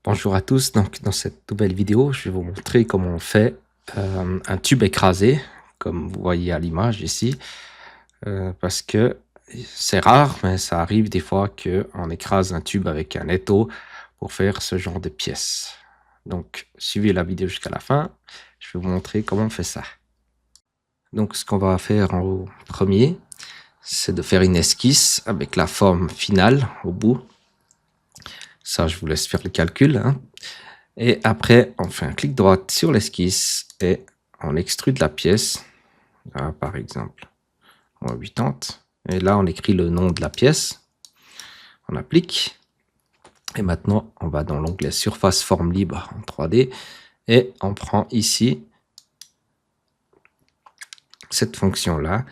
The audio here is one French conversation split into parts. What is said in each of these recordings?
Bonjour à tous, donc dans cette nouvelle vidéo, je vais vous montrer comment on fait un tube écrasé, comme vous voyez à l'image ici, parce que c'est rare, mais ça arrive des fois qu'on écrase un tube avec un étau pour faire ce genre de pièces. Donc, suivez la vidéo jusqu'à la fin, je vais vous montrer comment on fait ça. Donc, ce qu'on va faire en premier, c'est de faire une esquisse avec la forme finale au bout. Ça, je vous laisse faire le calcul, hein. Et après, on fait un clic droit sur l'esquisse et on extrude la pièce. Là, par exemple, moins 80. Et là, on écrit le nom de la pièce. On applique. Et maintenant, on va dans l'onglet Surface Forme Libre en 3D. Et on prend ici cette fonction-là.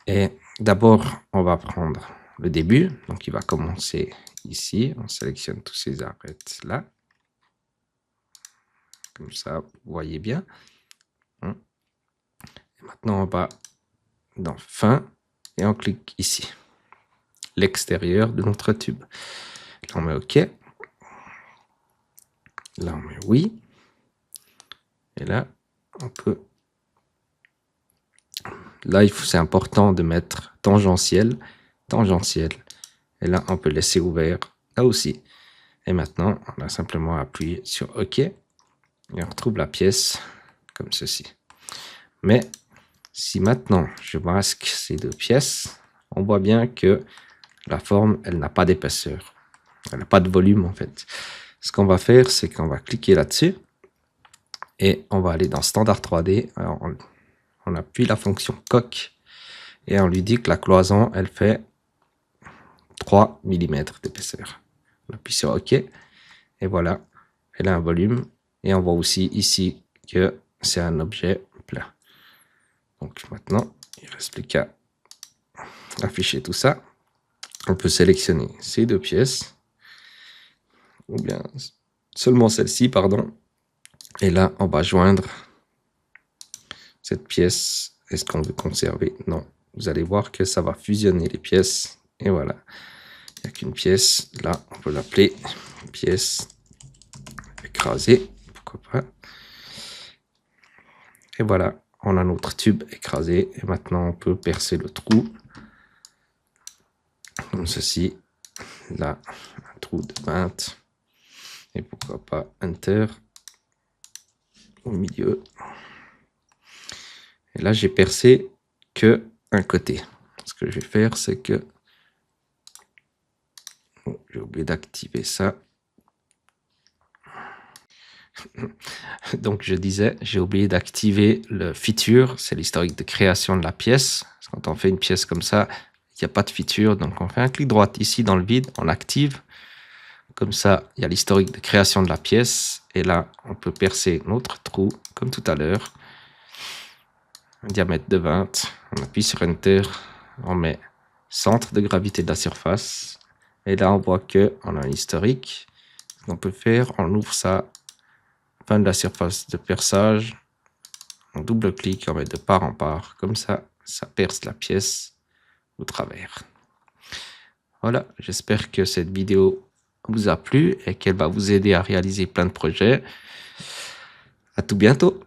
Et d'abord, on va prendre le début. Donc, il va commencer ici. On sélectionne tous ces arêtes-là. Comme ça, vous voyez bien. Et maintenant, on va dans Fin et on clique ici. L'extérieur de notre tube. Là, on met OK. Là, on met oui. Et là, on peut... Là, c'est important de mettre tangentiel, tangentiel. Et là, on peut laisser ouvert là aussi. Et maintenant, on a simplement appuyé sur OK. Et on retrouve la pièce comme ceci. Mais si maintenant, je masque ces deux pièces, on voit bien que la forme, elle n'a pas d'épaisseur. Elle n'a pas de volume, en fait. Ce qu'on va faire, c'est qu'on va cliquer là-dessus. Et on va aller dans Standard 3D. Alors, on appuie la fonction coque. Et on lui dit que la cloison, elle fait 3 mm d'épaisseur. On appuie sur OK. Et voilà. Elle a un volume. Et on voit aussi ici que c'est un objet plat. Donc maintenant, il ne reste plus qu'à afficher tout ça. On peut sélectionner ces deux pièces. Ou bien seulement celle-ci, pardon. Et là, on va joindre cette pièce. Est-ce qu'on veut conserver? Non. Vous allez voir que ça va fusionner les pièces. Et voilà. Il n'y a qu'une pièce. Là, on peut l'appeler pièce écrasée. Pourquoi pas. Et voilà. On a notre tube écrasé. Et maintenant, on peut percer le trou. Comme ceci. Là, un trou de 20. Et pourquoi pas Enter au milieu. Et là, j'ai percé que un côté. Ce que je vais faire, c'est que j'ai oublié d'activer ça. Donc, je disais, j'ai oublié d'activer le feature. C'est l'historique de création de la pièce. Parce que quand on fait une pièce comme ça, il n'y a pas de feature. Donc, on fait un clic droit ici dans le vide. On active. Comme ça, il y a l'historique de création de la pièce. Et là, on peut percer notre trou, comme tout à l'heure. Un diamètre de 20. On appuie sur Enter. On met centre de gravité de la surface. Et là, on voit qu'on a un historique. Ce qu'on peut faire, on ouvre ça, fin de la surface de perçage. On double-clique, on met de part en part. Comme ça, ça perce la pièce au travers. Voilà, j'espère que cette vidéo vous a plu et qu'elle va vous aider à réaliser plein de projets. À tout bientôt.